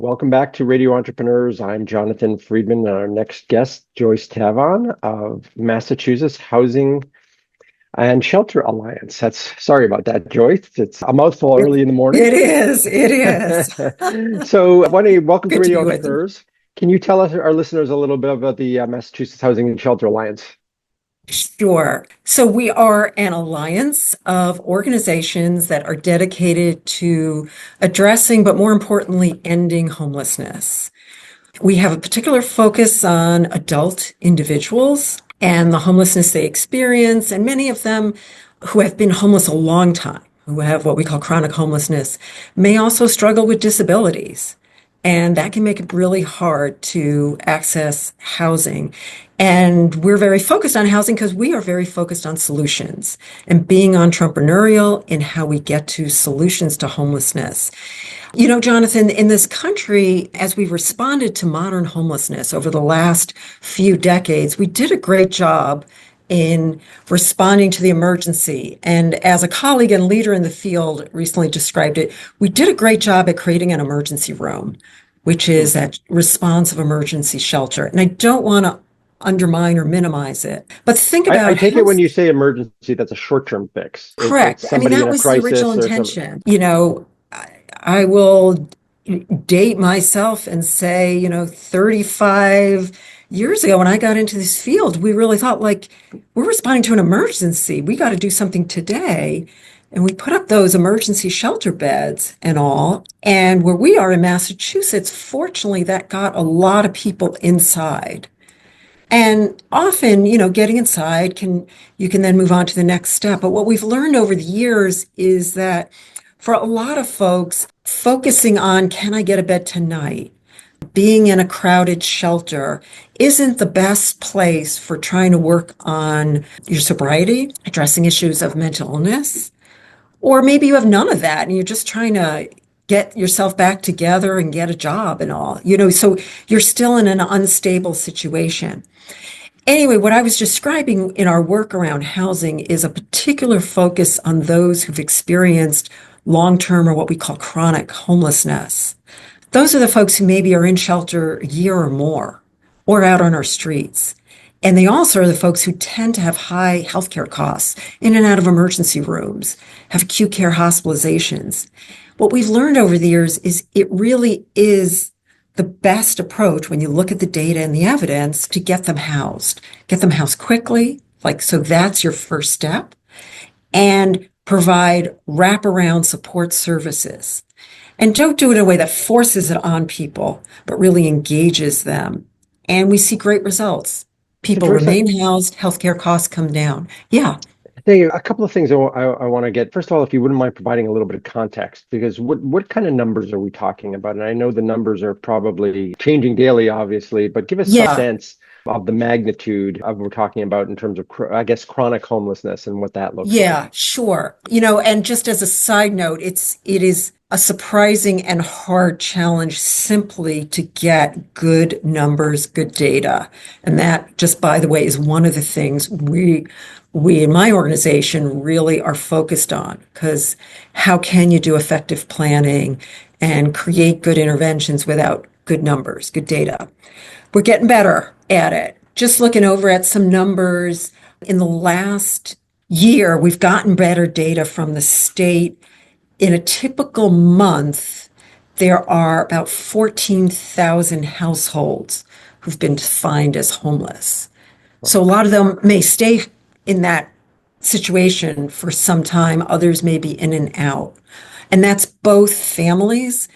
Welcome back to Radio Entrepreneurs. I'm Jonathan Freedman, and our next guest, Joyce Tavon of Massachusetts Housing and Shelter Alliance. Sorry about that, Joyce. It's a mouthful early in the morning. It is. It is. So, welcome to Good to Radio be with you. Entrepreneurs. Can you tell us, our listeners, a little bit about the Massachusetts Housing and Shelter Alliance? Sure. So we are an alliance of organizations that are dedicated to addressing, but more importantly, ending homelessness. We have a particular focus on adult individuals and the homelessness they experience, and many of them who have been homeless a long time, who have what we call chronic homelessness, may also struggle with disabilities. And that can make it really hard to access housing. And we're very focused on housing because we are very focused on solutions and being entrepreneurial in how we get to solutions to homelessness. You know, Jonathan, in this country, as we've responded to modern homelessness over the last few decades, we did a great job in responding to the emergency. And as a colleague and leader in the field recently described it, we did a great job at creating an emergency room, which is that responsive emergency shelter. And I don't want to undermine or minimize it, but think about I take it when you say emergency, that's a short-term fix. Correct. It's somebody that in a was the crisis original or something. intention. You know, I will date myself and say, 35 years ago when I got into this field, we really thought like we're responding to an emergency. We got to do something today. And we put up those emergency shelter beds and all. And where we are in Massachusetts, fortunately, that got a lot of people inside. And often, getting inside you can then move on to the next step. But what we've learned over the years is that for a lot of folks, focusing on, can I get a bed tonight? Being in a crowded shelter isn't the best place for trying to work on your sobriety, addressing issues of mental illness, or maybe you have none of that and you're just trying to get yourself back together and get a job and all, so you're still in an unstable situation. Anyway, what I was describing in our work around housing is a particular focus on those who've experienced long-term or what we call chronic homelessness. Those are the folks who maybe are in shelter a year or more, or out on our streets. And they also are the folks who tend to have high healthcare costs, in and out of emergency rooms, have acute care hospitalizations. What we've learned over the years is it really is the best approach when you look at the data and the evidence to get them housed quickly. So that's your first step, and provide wraparound support services. And don't do it in a way that forces it on people, but really engages them. And we see great results. People remain housed, healthcare costs come down. Yeah. A couple of things I want to get. First of all, if you wouldn't mind providing a little bit of context, because what kind of numbers are we talking about? And I know the numbers are probably changing daily, obviously, but give us some sense of the magnitude of what we're talking about in terms of, I guess, chronic homelessness and what that looks like. Yeah, sure. And just as a side note, it is a surprising and hard challenge simply to get good numbers, good data. And that, just by the way, is one of the things we in my organization really are focused on, because how can you do effective planning and create good interventions without good numbers, good data? We're getting better at it. Just looking over at some numbers, in the last year, we've gotten better data from the state. In a typical month, there are about 14,000 households who've been defined as homeless. So a lot of them may stay in that situation for some time. Others may be in and out. And that's both families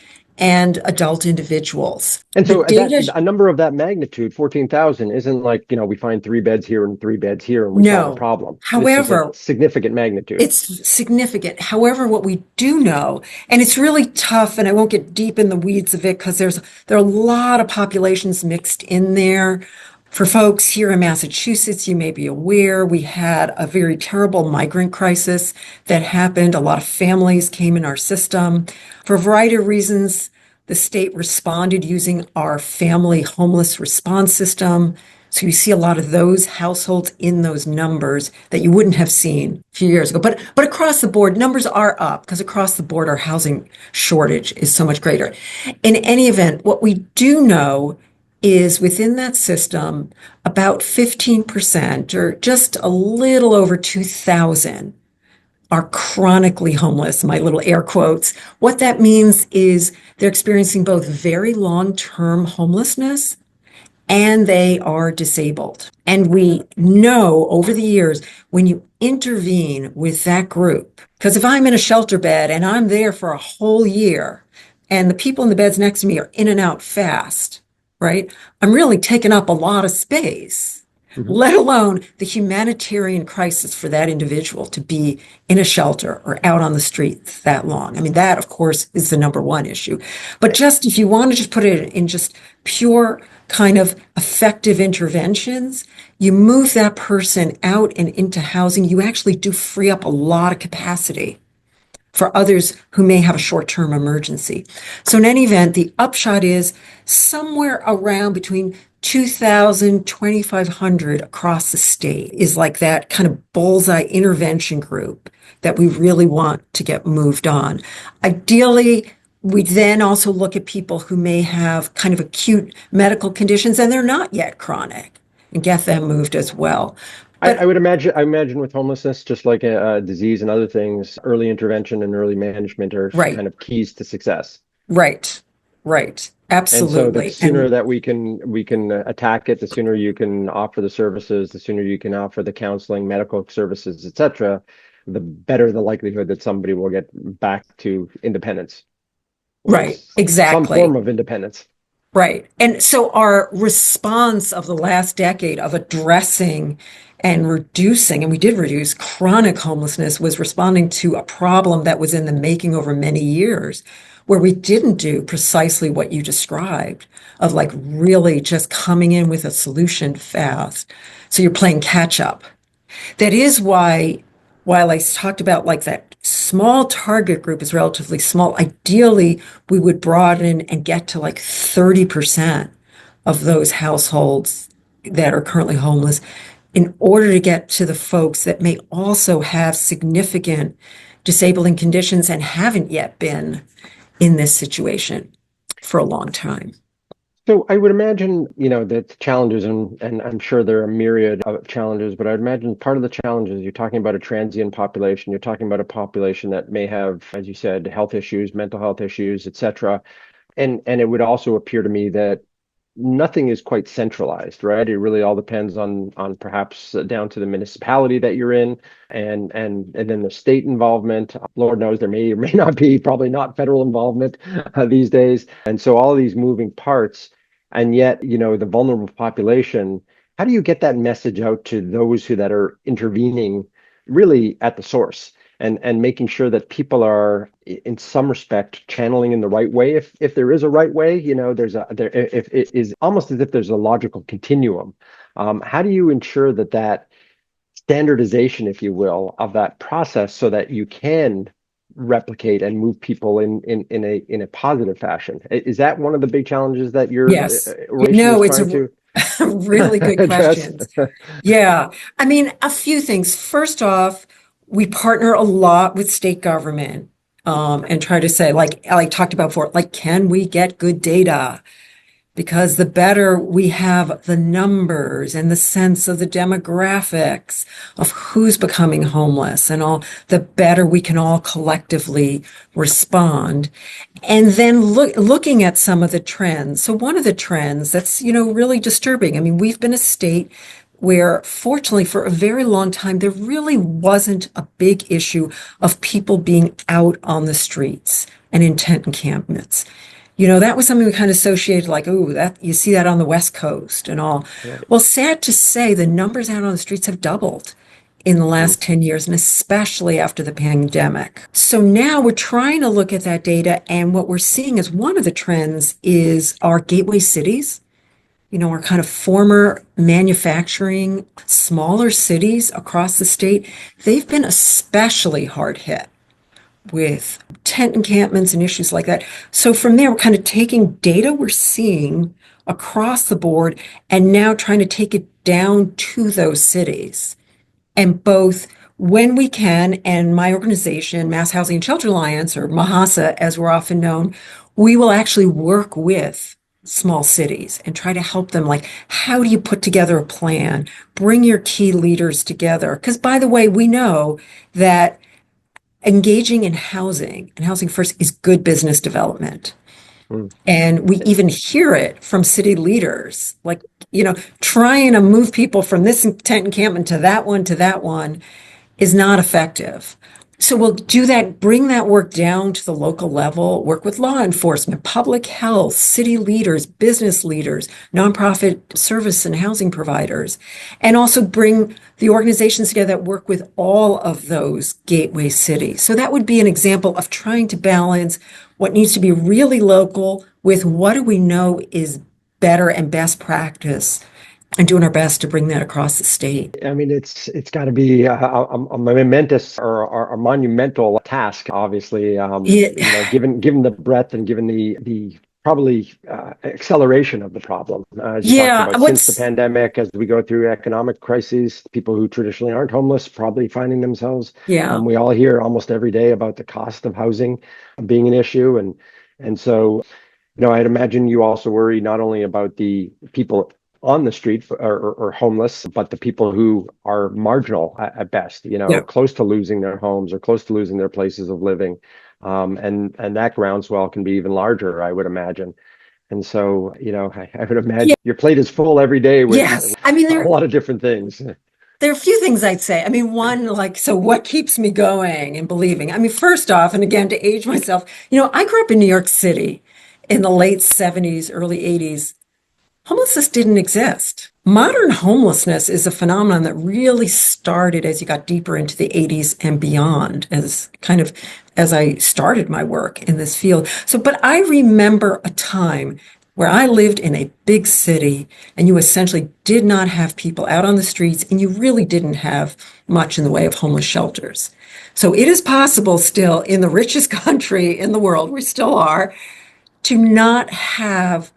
and adult individuals. And so a number of that magnitude, 14,000, isn't like, we find 3 beds here and 3 beds here and we solve the problem. However, it's significant magnitude. It's significant. However, what we do know, and it's really tough, and I won't get deep in the weeds of it because there are a lot of populations mixed in there. For folks here in Massachusetts, you may be aware, we had a very terrible migrant crisis that happened. A lot of families came in our system. For a variety of reasons, the state responded using our family homeless response system. So you see a lot of those households in those numbers that you wouldn't have seen a few years ago. But across the board, numbers are up because across the board, our housing shortage is so much greater. In any event, what we do know is within that system, about 15% or just a little over 2,000 are chronically homeless, my little air quotes. What that means is they're experiencing both very long-term homelessness and they are disabled. And we know over the years when you intervene with that group, because if I'm in a shelter bed and I'm there for a whole year and the people in the beds next to me are in and out fast, right? I'm really taking up a lot of space, let alone the humanitarian crisis for that individual to be in a shelter or out on the streets that long. I mean, that, of course, is the number one issue. But just if you want to just put it in just pure kind of effective interventions, you move that person out and into housing, you actually do free up a lot of capacity for others who may have a short-term emergency. So in any event, the upshot is somewhere around between 2,000, 2,500 across the state is like that kind of bullseye intervention group that we really want to get moved on. Ideally, we then also look at people who may have kind of acute medical conditions and they're not yet chronic and get them moved as well. I would imagine, with homelessness, just like a disease and other things, early intervention and early management are Right, kind of keys to success. right, right. And so the Absolutely. sooner that we can attack it, the sooner you can offer the services, the sooner you can offer the counseling, medical services, etc., the better the likelihood that somebody will get back to independence or Right, some exactly. form of independence. Right. And so our response of the last decade of addressing and reducing, and we did reduce chronic homelessness, was responding to a problem that was in the making over many years, where we didn't do precisely what you described of like really just coming in with a solution fast. So you're playing catch up. That is why, while I talked about like that small target group is relatively small, ideally we would broaden and get to like 30% of those households that are currently homeless in order to get to the folks that may also have significant disabling conditions and haven't yet been in this situation for a long time. So I would imagine, that the challenges, and I'm sure there are a myriad of challenges, but I'd imagine part of the challenges, you're talking about a transient population, you're talking about a population that may have, as you said, health issues, mental health issues, etc. And it would also appear to me that nothing is quite centralized, right? It really all depends on perhaps down to the municipality that you're in and then the state involvement. Lord knows there may or may not be, probably not federal involvement these days. And so all of these moving parts, and yet, the vulnerable population, how do you get that message out to those that are intervening really at the source? And making sure that people are in some respect channeling in the right way, if there is a right way, if it is almost as if there's a logical continuum. How do you ensure that standardization, if you will, of that process so that you can replicate and move people in a positive fashion? Is that one of the big challenges that your Yes. oration is No, it's trying a to really good address? questions. Yeah. I mean, a few things. First off, we partner a lot with state government, and try to say, like I talked about before, like, can we get good data? Because the better we have the numbers and the sense of the demographics of who's becoming homeless and all, the better we can all collectively respond. And then looking at some of the trends. So one of the trends that's, really disturbing. I mean, we've been a state where fortunately for a very long time, there really wasn't a big issue of people being out on the streets and in tent encampments. That was something we kind of associated like, oh, that you see that on the West Coast and all. Right. Well, sad to say, the numbers out on the streets have doubled in the Mm. last 10 years, and especially after the pandemic. So now we're trying to look at that data, and what we're seeing as one of the trends is our gateway cities, our kind of former manufacturing, smaller cities across the state, they've been especially hard hit with tent encampments and issues like that. So from there, we're kind of taking data we're seeing across the board and now trying to take it down to those cities. And both when we can, and my organization, Mass Housing and Shelter Alliance, or MHSA as we're often known, we will actually work with small cities and try to help them. Like, how do you put together a plan? Bring your key leaders together. Because, by the way, we know that engaging in housing and housing first is good business development. Mm. And we even hear it from city leaders, like, trying to move people from this tent encampment to that one is not effective. So we'll do that, bring that work down to the local level, work with law enforcement, public health, city leaders, business leaders, nonprofit service and housing providers, and also bring the organizations together that work with all of those gateway cities. So that would be an example of trying to balance what needs to be really local with what do we know is better and best practice, and doing our best to bring that across the state. I mean, it's got to be a momentous or a monumental task, obviously. Given the breadth and given the probably acceleration of the problem, as you talked about, since the pandemic, as we go through economic crises, people who traditionally aren't homeless probably finding themselves. We all hear almost every day about the cost of housing being an issue, and so, I'd imagine you also worry not only about the people on the street or homeless, but the people who are marginal at best, close to losing their homes or close to losing their places of living. And that groundswell can be even larger, I would imagine. And so, I would imagine your plate is full every day with a lot of different things. There are a few things I'd say. I mean, one, so what keeps me going and believing? I mean, first off, and again, to age myself, I grew up in New York City in the late 70s, early 80s. Homelessness didn't exist. Modern homelessness is a phenomenon that really started as you got deeper into the 80s and beyond, as I started my work in this field. But I remember a time where I lived in a big city and you essentially did not have people out on the streets and you really didn't have much in the way of homeless shelters. So it is possible still in the richest country in the world, we still are, to not have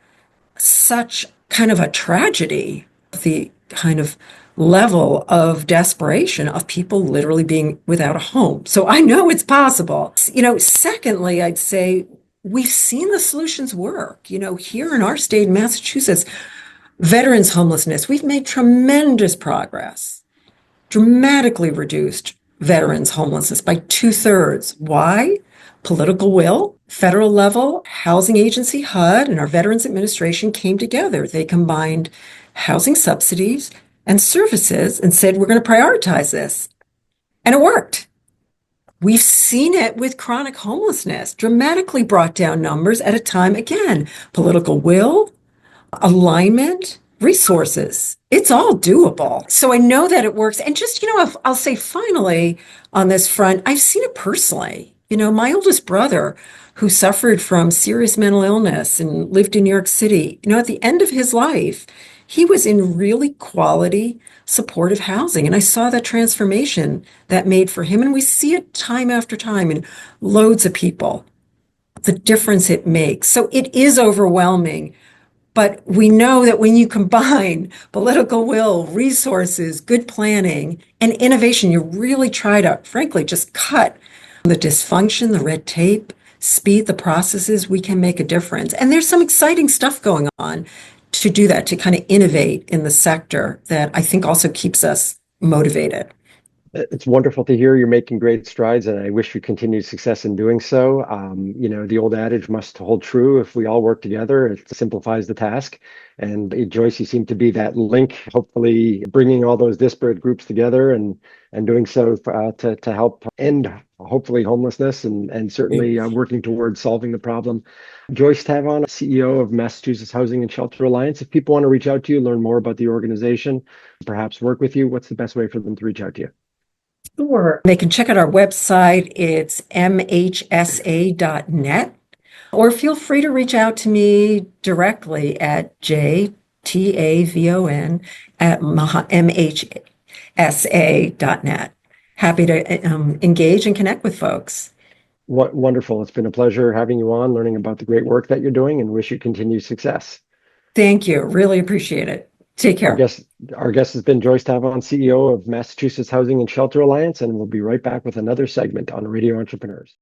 such kind of a tragedy, the kind of level of desperation of people literally being without a home. So I know it's possible. Secondly, I'd say we've seen the solutions work. Here in our state, Massachusetts, veterans homelessness, we've made tremendous progress, dramatically reduced veterans homelessness by 2/3. Why? Political will. Federal level, housing agency, HUD, and our Veterans Administration came together. They combined housing subsidies and services and said, we're going to prioritize this. And it worked. We've seen it with chronic homelessness, dramatically brought down numbers at a time, again, political will, alignment, resources. It's all doable. So I know that it works. And just, I'll say finally on this front, I've seen it personally. My oldest brother, who suffered from serious mental illness and lived in New York City, at the end of his life, he was in really quality, supportive housing. And I saw that transformation that made for him. And we see it time after time in loads of people, the difference it makes. So it is overwhelming. But we know that when you combine political will, resources, good planning, and innovation, you really try to, frankly, just cut the dysfunction, the red tape, speed the processes, we can make a difference. And there's some exciting stuff going on to do that, to kind of innovate in the sector that I think also keeps us motivated. It's wonderful to hear you're making great strides, and I wish you continued success in doing so. The old adage must hold true. If we all work together, it simplifies the task. And Joyce, you seem to be that link, hopefully bringing all those disparate groups together and doing so to help end, hopefully, homelessness and certainly working towards solving the problem. Joyce Tavon, CEO of Massachusetts Housing and Shelter Alliance. If people want to reach out to you, learn more about the organization, perhaps work with you, what's the best way for them to reach out to you? Sure. They can check out our website. It's mhsa.net. Or feel free to reach out to me directly at jtavon@mhsa.net. Happy to engage and connect with folks. Wonderful. It's been a pleasure having you on, learning about the great work that you're doing, and wish you continued success. Thank you. Really appreciate it. Take Our care. guest, our guest has been Joyce Tavon, CEO of Massachusetts Housing and Shelter Alliance, and we'll be right back with another segment on Radio Entrepreneurs.